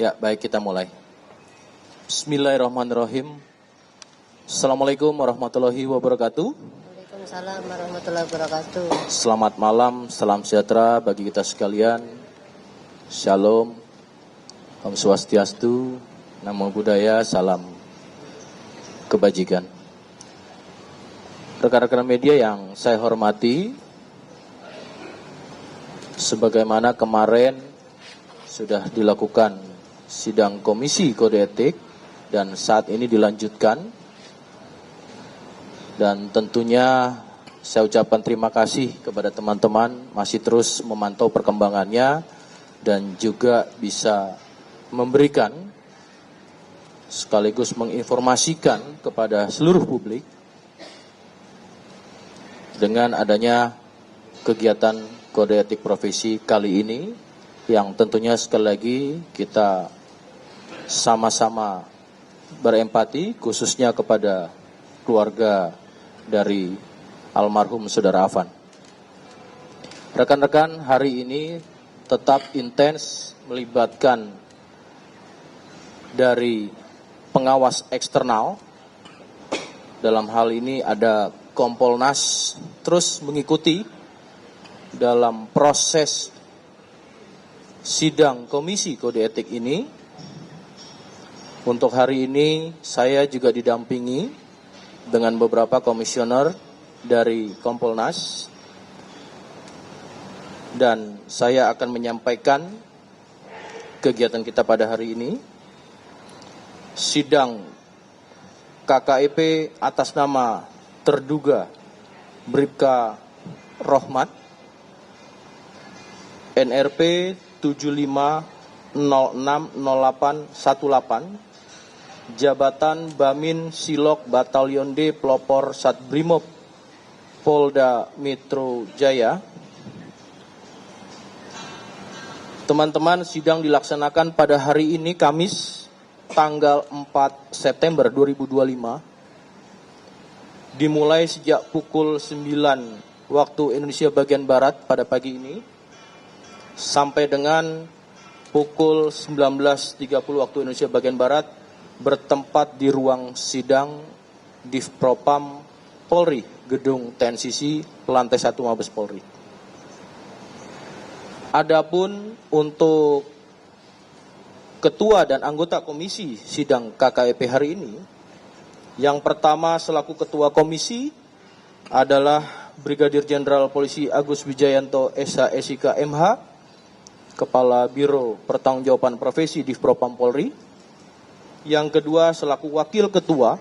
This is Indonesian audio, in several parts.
Ya, baik, kita mulai. Bismillahirrahmanirrahim. Assalamualaikum warahmatullahi wabarakatuh. Waalaikumsalam warahmatullahi wabarakatuh. Selamat malam, salam sejahtera bagi kita sekalian. Shalom, Om Swastiastu, Namo Buddhaya, salam kebajikan. Rekan-rekan media yang saya hormati, sebagaimana kemarin sudah dilakukan sidang Komisi Kode Etik dan saat ini dilanjutkan, dan tentunya saya ucapkan terima kasih kepada teman-teman masih terus memantau perkembangannya dan juga bisa memberikan sekaligus menginformasikan kepada seluruh publik dengan adanya kegiatan Kode Etik Profesi kali ini, yang tentunya sekali lagi kita sama-sama berempati khususnya kepada keluarga dari almarhum Saudara Afan. Rekan-rekan, hari ini tetap intens melibatkan dari pengawas eksternal. Dalam hal ini ada Kompolnas terus mengikuti dalam proses sidang Komisi Kode Etik ini. Untuk hari ini saya juga didampingi dengan beberapa komisioner dari Kompolnas, dan saya akan menyampaikan kegiatan kita pada hari ini. Sidang KKEP atas nama terduga Bribka Rohmat, NRP 75060818, Jabatan Bamin Silok Batalion D Pelopor Satbrimob Polda Metro Jaya. Teman-teman, sidang dilaksanakan pada hari ini Kamis tanggal 4 September 2025. Dimulai sejak pukul 9 waktu Indonesia bagian Barat pada pagi ini sampai dengan pukul 19.30 waktu Indonesia bagian Barat, bertempat di ruang sidang Divpropam Polri, Gedung TNCC, lantai 1 Mabes Polri. Adapun untuk ketua dan anggota komisi sidang KKEP hari ini, yang pertama selaku ketua komisi adalah Brigadir Jenderal Polisi Agus Wijayanto SH SIK MH, Kepala Biro Pertanggungjawaban Profesi Divpropam Polri. Yang kedua selaku wakil ketua,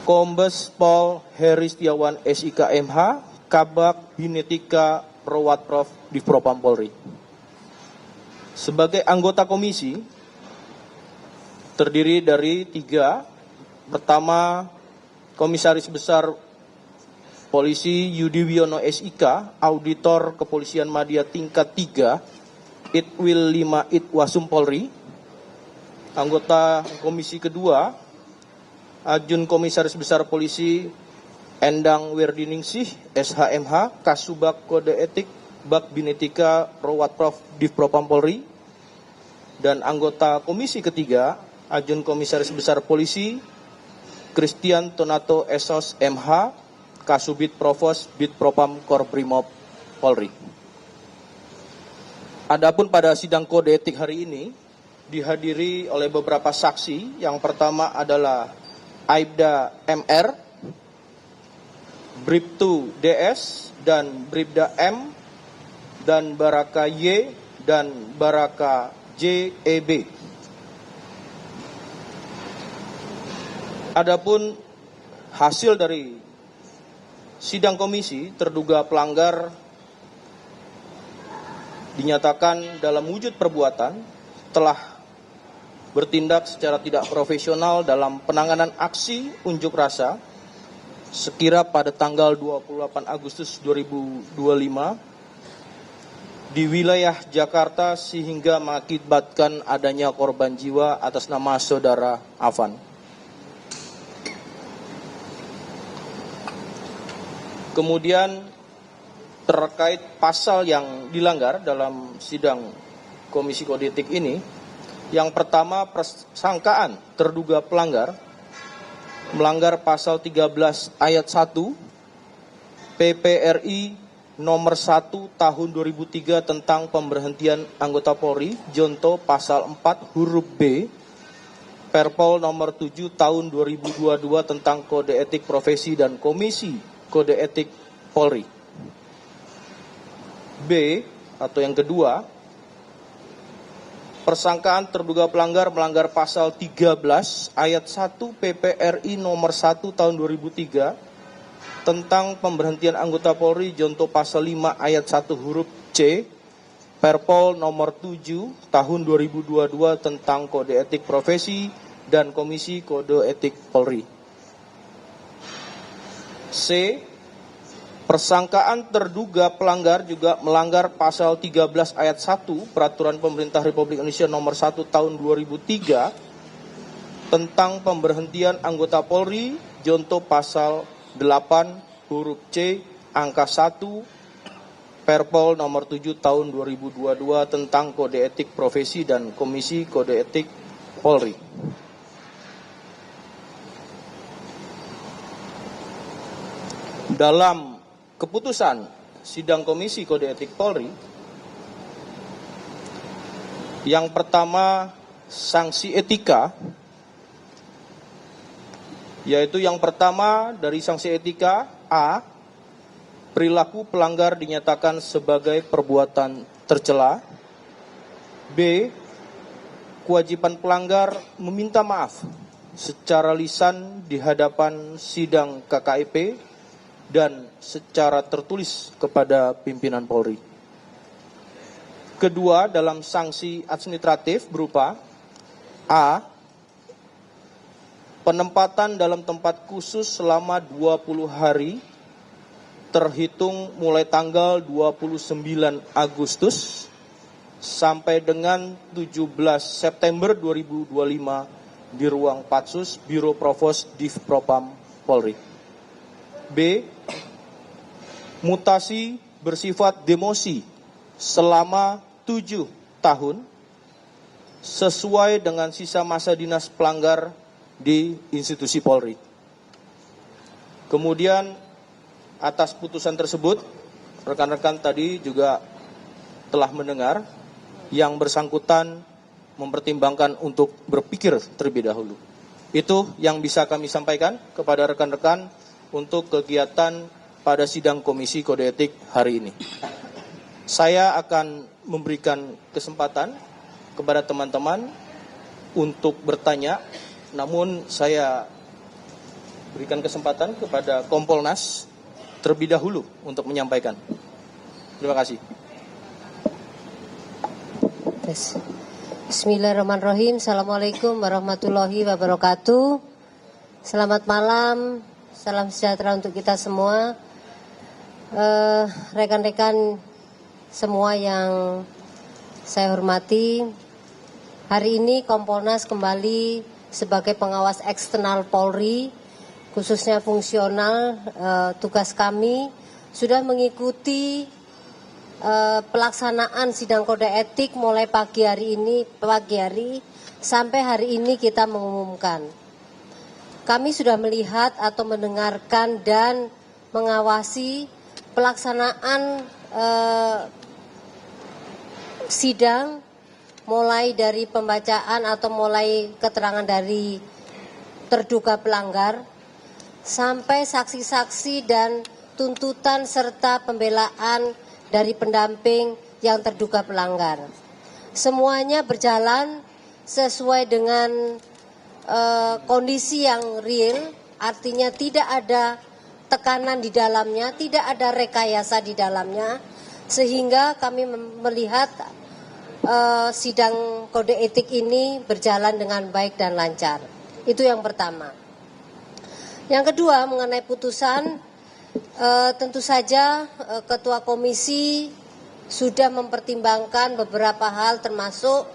Kombes Pol Heri Setiawan SIK MH, Kabak Binetika Prowatprof Divpropam Polri. Sebagai anggota komisi terdiri dari 3. Pertama, Komisaris Besar Polisi Yudi Wiono SIK, Auditor Kepolisian Madya tingkat 3, Itwil 5 Itwasum Polri. Anggota komisi kedua, Ajun Komisaris Besar Polisi Endang Werdiningsih SHMH, Kasubag Kode Etik Bak Binetika Prowatprof Divpropam Polri. Dan anggota komisi ketiga, Ajun Komisaris Besar Polisi Christian Tonato Esos MH, Kasubit Provos Bitpropam Korbrimob Polri. Adapun pada sidang kode etik hari ini dihadiri oleh beberapa saksi. Yang pertama adalah Aibda MR, Bribtu DS, dan Bribda M, dan Baraka Y, dan Baraka JEB. Adapun hasil dari sidang komisi, terduga pelanggar dinyatakan dalam wujud perbuatan telah bertindak secara tidak profesional dalam penanganan aksi unjuk rasa sekira pada tanggal 28 Agustus 2025 di wilayah Jakarta sehingga mengakibatkan adanya korban jiwa atas nama Saudara Afan. Kemudian terkait pasal yang dilanggar dalam sidang Komisi Kode Etik ini. Yang pertama, persangkaan terduga pelanggar melanggar pasal 13 ayat 1 PPRI nomor 1 tahun 2003 tentang pemberhentian anggota Polri, jonto pasal 4 huruf B Perpol nomor 7 tahun 2022 tentang Kode Etik Profesi dan Komisi Kode Etik Polri. B atau yang kedua, persangkaan terduga pelanggar melanggar pasal 13 ayat 1 PPRI nomor 1 tahun 2003 tentang pemberhentian anggota Polri, jonto pasal 5 ayat 1 huruf C Perpol nomor 7 tahun 2022 tentang Kode Etik Profesi dan Komisi Kode Etik Polri. C. Persangkaan terduga pelanggar juga melanggar pasal 13 ayat 1 Peraturan Pemerintah Republik Indonesia nomor 1 tahun 2003 tentang pemberhentian anggota Polri, jonto pasal 8 huruf C angka 1 Perpol nomor 7 tahun 2022 tentang Kode Etik Profesi dan Komisi Kode Etik Polri. Dalam keputusan sidang Komisi Kode Etik Polri, yang pertama sanksi etika, yaitu yang pertama dari sanksi etika A, perilaku pelanggar dinyatakan sebagai perbuatan tercela. B, kewajiban pelanggar meminta maaf secara lisan di hadapan sidang KKEP dan secara tertulis kepada pimpinan Polri. Kedua, dalam sanksi administratif berupa A, penempatan dalam tempat khusus selama 20 hari terhitung mulai tanggal 29 Agustus sampai dengan 17 September 2025 di ruang Patsus Biro Provos Div Propam Polri. B, mutasi bersifat demosi selama 7 tahun sesuai dengan sisa masa dinas pelanggar di institusi Polri. Kemudian atas putusan tersebut, rekan-rekan tadi juga telah mendengar yang bersangkutan mempertimbangkan untuk berpikir terlebih dahulu. Itu yang bisa kami sampaikan kepada rekan-rekan untuk kegiatan pada sidang Komisi Kode Etik hari ini. Saya akan memberikan kesempatan kepada teman-teman untuk bertanya, namun saya berikan kesempatan kepada Kompolnas terlebih dahulu untuk menyampaikan. Terima kasih. Bismillahirrahmanirrahim. Assalamualaikum warahmatullahi wabarakatuh. Selamat malam. Salam sejahtera untuk kita semua, rekan-rekan semua yang saya hormati. Hari ini Kompolnas kembali sebagai pengawas eksternal Polri, khususnya fungsional. Tugas kami sudah mengikuti pelaksanaan sidang kode etik mulai pagi hari sampai hari ini kita mengumumkan. Kami sudah melihat atau mendengarkan dan mengawasi pelaksanaan sidang mulai dari pembacaan atau mulai keterangan dari terduga pelanggar sampai saksi-saksi dan tuntutan serta pembelaan dari pendamping yang terduga pelanggar. Semuanya berjalan sesuai dengan kondisi yang real, artinya tidak ada tekanan di dalamnya, tidak ada rekayasa di dalamnya, sehingga kami melihat sidang kode etik ini berjalan dengan baik dan lancar. Itu yang pertama. Yang kedua, mengenai putusan, tentu saja Ketua Komisi sudah mempertimbangkan beberapa hal, termasuk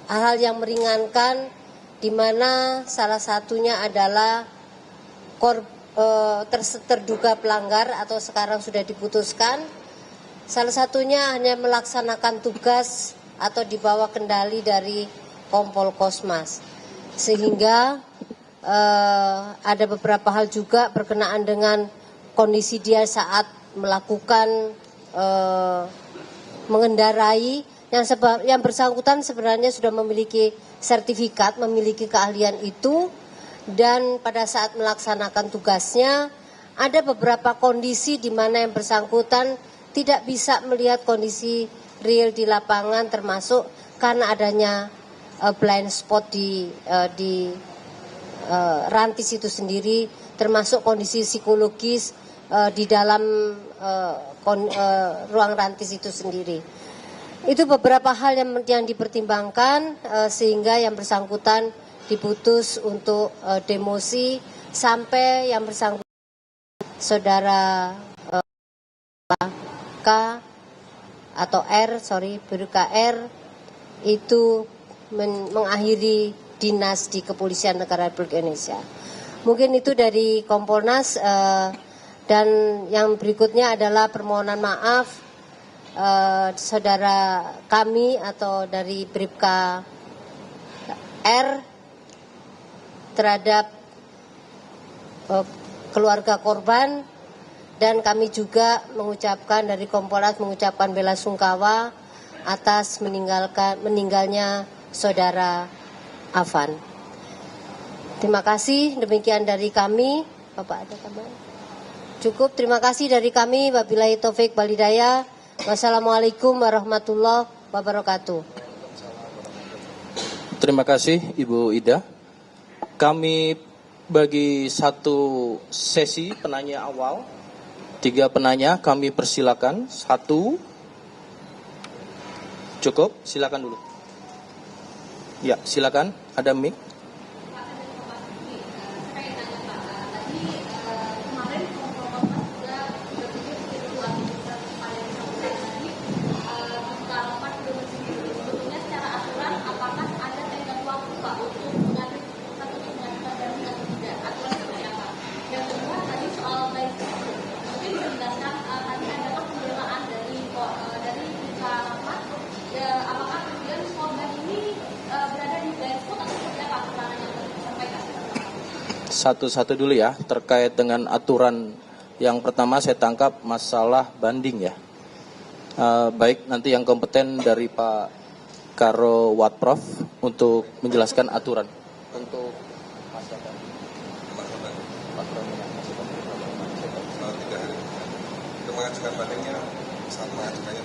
hal-hal yang meringankan, di mana salah satunya adalah terduga pelanggar atau sekarang sudah diputuskan. Salah satunya hanya melaksanakan tugas atau di bawah kendali dari Kompol Kosmas. Sehingga ada beberapa hal juga berkenaan dengan kondisi dia saat melakukan mengendarai yang bersangkutan sebenarnya sudah memiliki sertifikat, memiliki keahlian itu, dan pada saat melaksanakan tugasnya ada beberapa kondisi di mana yang bersangkutan tidak bisa melihat kondisi real di lapangan, termasuk karena adanya blind spot di rantis itu sendiri, termasuk kondisi psikologis di dalam ruang rantis itu sendiri. Itu beberapa hal yang dipertimbangkan sehingga yang bersangkutan diputus untuk demosi sampai yang bersangkutan saudara K atau Bribka R itu mengakhiri dinas di Kepolisian Negara Republik Indonesia. Mungkin itu dari Kompolnas, dan yang berikutnya adalah permohonan maaf saudara kami atau dari Bribka R terhadap keluarga korban, dan kami juga dari Kompolnas mengucapkan bela sungkawa atas meninggalnya saudara Afan. Terima kasih, demikian dari kami. Bapak ada tambahan? Cukup, terima kasih dari kami. Wabillahi taufik wal hidayah. Wassalamualaikum warahmatullahi wabarakatuh. Terima kasih Ibu Ida. Kami bagi satu sesi penanya awal. 3 penanya kami persilakan. 1. Cukup, silakan dulu. Ya, silakan. Ada mic. Satu-satu dulu ya, terkait dengan aturan yang pertama saya tangkap masalah banding ya. Baik, nanti yang kompeten dari Pak Karo Watprof untuk menjelaskan aturan untuk masa banding. Mengajukan bandingnya saat mengajukannya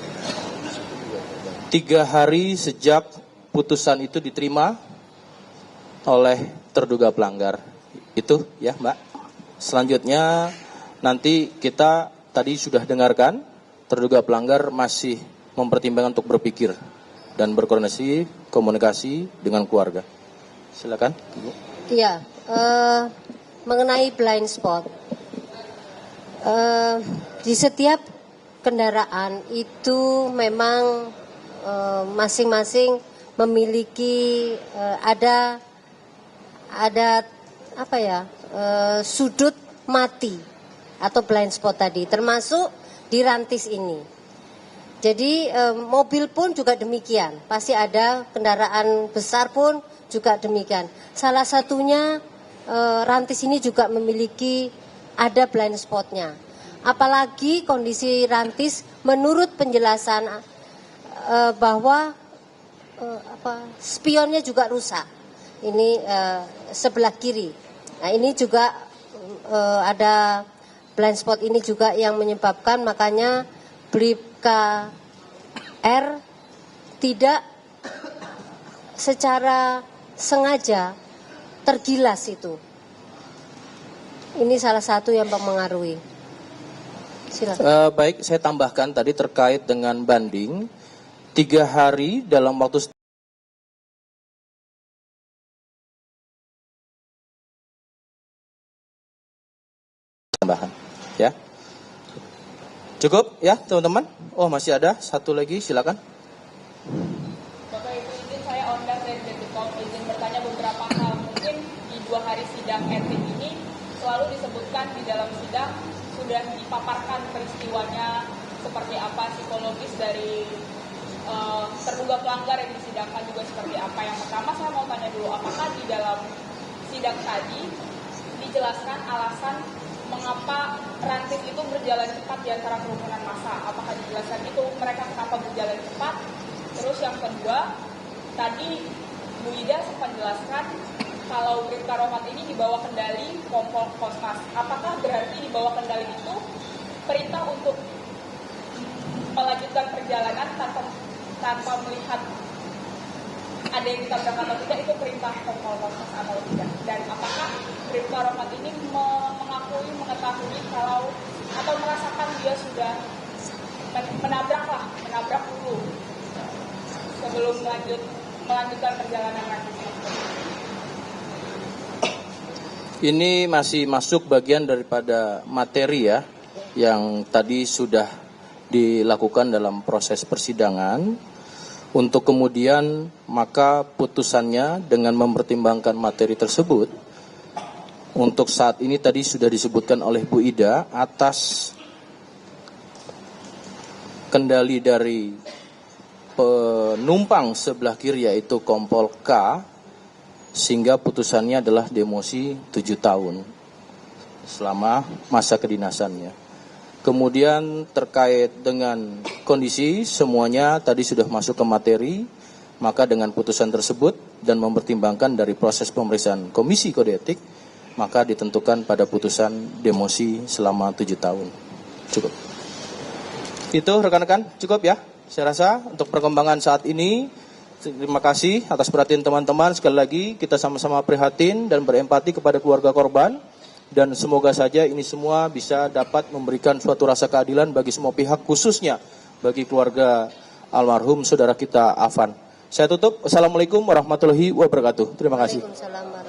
3 hari sejak putusan itu diterima oleh terduga pelanggar. Itu ya Mbak. Selanjutnya nanti kita tadi sudah dengarkan terduga pelanggar masih mempertimbangkan untuk berpikir dan berkoordinasi komunikasi dengan keluarga. Silakan Ibu. Iya, mengenai blind spot. Di setiap kendaraan itu memang masing-masing memiliki ada sudut mati atau blind spot tadi, termasuk di rantis ini. Jadi mobil pun juga demikian, pasti ada kendaraan besar pun juga demikian. Salah satunya rantis ini juga memiliki ada blind spotnya. Apalagi kondisi rantis menurut penjelasan bahwa spionnya juga rusak. Ini sebelah kiri. Nah ini juga ada blind spot ini juga yang menyebabkan makanya Bribka R tidak secara sengaja tergilas itu. Ini salah satu yang mempengaruhi. Silakan. Baik, saya tambahkan tadi terkait dengan banding 3 hari dalam waktu tambahan ya. Cukup ya teman-teman. Oh masih ada satu lagi, silakan. Bapak Ibu, izin saya Onda dari Detikkom, izin bertanya beberapa hal. Mungkin di 2 hari sidang etik ini selalu disebutkan di dalam sidang sudah dipaparkan peristiwanya seperti apa, psikologis dari terduga pelanggar yang disidangkan juga seperti apa. Yang pertama saya mau tanya dulu, apakah di dalam sidang tadi dijelaskan alasan mengapa ranting itu berjalan cepat di antara kerumunan massa? Apakah dijelaskan itu mereka kenapa berjalan cepat? Terus yang kedua, tadi Bu Ida sempat jelaskan kalau Bribka Rohmat ini dibawa kendali Kompol Kosmas. Apakah berarti dibawa kendali itu perintah untuk melanjutkan perjalanan tanpa melihat ada yang ditabrak atau tidak, itu perintah Kompol Kosmas atau tidak? Dan apakah Bribka Rohmat ini mengetahui kalau atau merasakan dia sudah menabrak dulu sebelum melanjutkan perjalanan ranting? Ini masih masuk bagian daripada materi ya, yang tadi sudah dilakukan dalam proses persidangan. Untuk kemudian maka putusannya dengan mempertimbangkan materi tersebut, untuk saat ini tadi sudah disebutkan oleh Bu Ida atas kendali dari penumpang sebelah kiri yaitu Kompol K, sehingga putusannya adalah demosi 7 tahun selama masa kedinasannya. Kemudian terkait dengan kondisi semuanya tadi sudah masuk ke materi, maka dengan putusan tersebut dan mempertimbangkan dari proses pemeriksaan Komisi Kode Etik, maka ditentukan pada putusan demosi selama 7 tahun. Cukup. Itu rekan-rekan, cukup ya. Saya rasa untuk perkembangan saat ini, terima kasih atas perhatian teman-teman. Sekali lagi kita sama-sama prihatin dan berempati kepada keluarga korban. Dan semoga saja ini semua bisa dapat memberikan suatu rasa keadilan bagi semua pihak, khususnya bagi keluarga almarhum saudara kita Afan. Saya tutup. Assalamualaikum warahmatullahi wabarakatuh. Terima kasih. Waalaikumsalam.